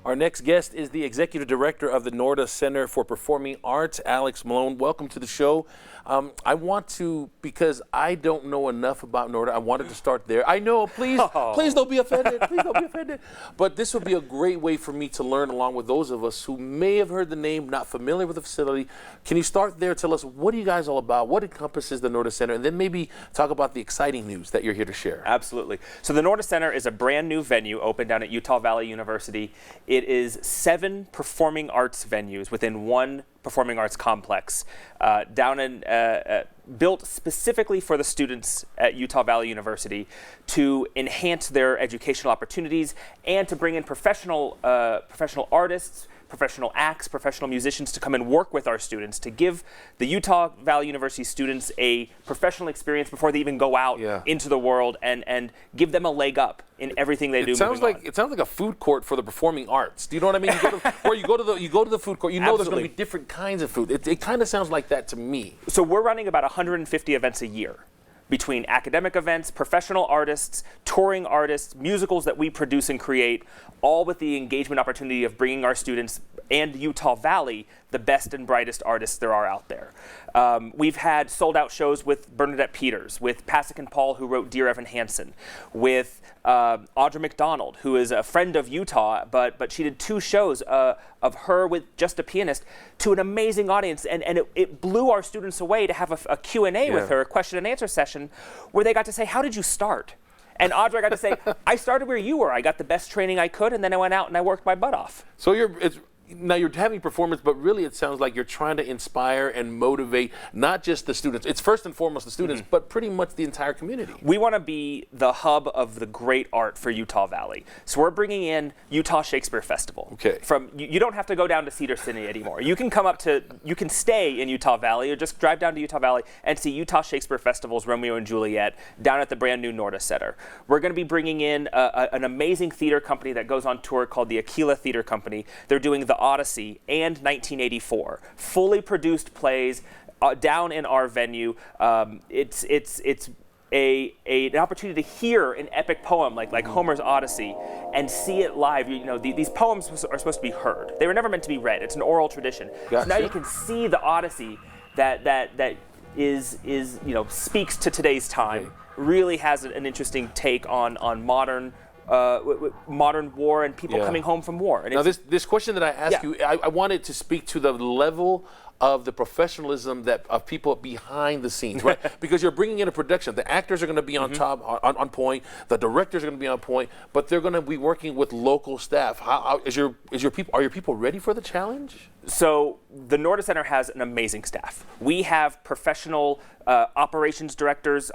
Our next guest is the Executive Director of the Noorda Center for Performing Arts, Alex Malone. Welcome to the show. I want to, because I don't know enough about Noorda, I wanted to start there. I know, please don't be offended. Please don't be offended. But this would be a great way for me to learn along with those of us who may have heard the name, not familiar with the facility. Can you start there? Tell us, what are you guys all about? What encompasses the Noorda Center? And then maybe talk about the exciting news that you're here to share. Absolutely. So the Noorda Center is a brand new venue opened down at Utah Valley University. It is 7 performing arts venues within one performing arts complex, built specifically for the students at Utah Valley University to enhance their educational opportunities and to bring in professional artists, professional acts, professional musicians to come and work with our students, to give the Utah Valley University students a professional experience before they even go out into the world, and give them a leg up in everything they do. It sounds like a food court for the performing arts. Do you know what I mean? You go to the food court. You know there's going to be different kinds of food. It kind of sounds like that to me. So we're running about 150 events a year, between academic events, professional artists, touring artists, musicals that we produce and create, all with the engagement opportunity of bringing our students and Utah Valley the best and brightest artists there are out there. We've had sold-out shows with Bernadette Peters, with Pasek and Paul, who wrote Dear Evan Hansen, with Audra McDonald, who is a friend of Utah, but she did 2 shows of her with just a pianist to an amazing audience, and it blew our students away to have a Q&A with her, a question and answer session, where they got to say, how did you start? And Audra got to say, I started where you were. I got the best training I could, and then I went out and I worked my butt off. So now you're having performance, but really it sounds like you're trying to inspire and motivate not just the students. It's first and foremost the students, but pretty much the entire community. We want to be the hub of the great art for Utah Valley. So we're bringing in Utah Shakespeare Festival. Okay. You don't have to go down to Cedar City anymore. You can you can stay in Utah Valley, or just drive down to Utah Valley and see Utah Shakespeare Festival's Romeo and Juliet down at the brand new Noorda Center. We're going to be bringing in an amazing theater company that goes on tour called the Aquila Theater Company. They're doing the Odyssey and 1984, fully produced plays down in our venue. It's an opportunity to hear an epic poem like Homer's Odyssey and see it live. You know, these poems are supposed to be heard. They were never meant to be read. It's an oral tradition. Gotcha. So now you can see the Odyssey that is speaks to today's time. Really has an interesting take on modern war and people coming home from war. And now this question that I asked you, I wanted to speak to the level of the professionalism of people behind the scenes, right? Because you're bringing in a production. The actors are going to be on top, on point. The directors are going to be on point, but they're going to be working with local staff. Are your people ready for the challenge? So the Noorda Center has an amazing staff. We have professional operations directors,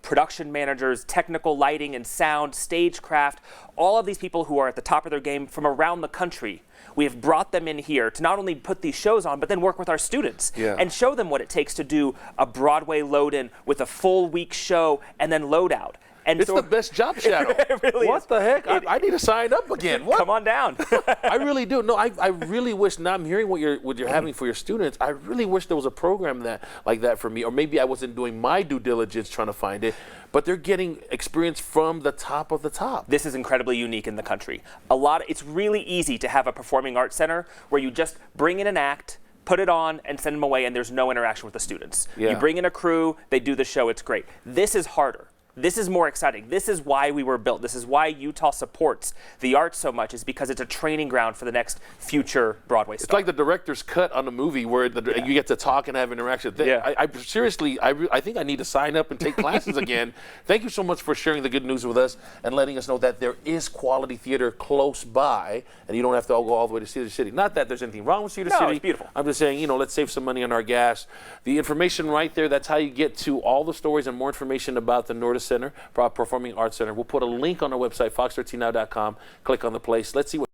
production managers, technical lighting and sound, stagecraft, all of these people who are at the top of their game from around the country. We have brought them in here to not only put these shows on, but then work with our students and show them what it takes to do a Broadway load-in with a full week show and then load out. And it's the best job shadow. It really what is. The heck? I need to sign up again. What? Come on down. I really do. No, I really wish. Now I'm hearing what you're having for your students. I really wish there was a program like that for me, or maybe I wasn't doing my due diligence trying to find it. But they're getting experience from the top of the top. This is incredibly unique in the country. It's really easy to have a performing arts center where you just bring in an act, put it on, and send them away, and there's no interaction with the students. You bring in a crew, they do the show, it's great. This is harder. This is more exciting. This is why we were built. This is why Utah supports the arts so much, is because it's a training ground for the next future Broadway star. It's like the director's cut on a movie where you get to talk and have interaction. I seriously, I think I need to sign up and take classes again. Thank you so much for sharing the good news with us and letting us know that there is quality theater close by, and you don't have to go all the way to Cedar City. Not that there's anything wrong with Cedar City. It's beautiful. I'm just saying, let's save some money on our gas. The information right there, that's how you get to all the stories and more information about the Noorda Center, Performing Arts Center. We'll put a link on our website, fox13now.com. Click on the place. Let's see what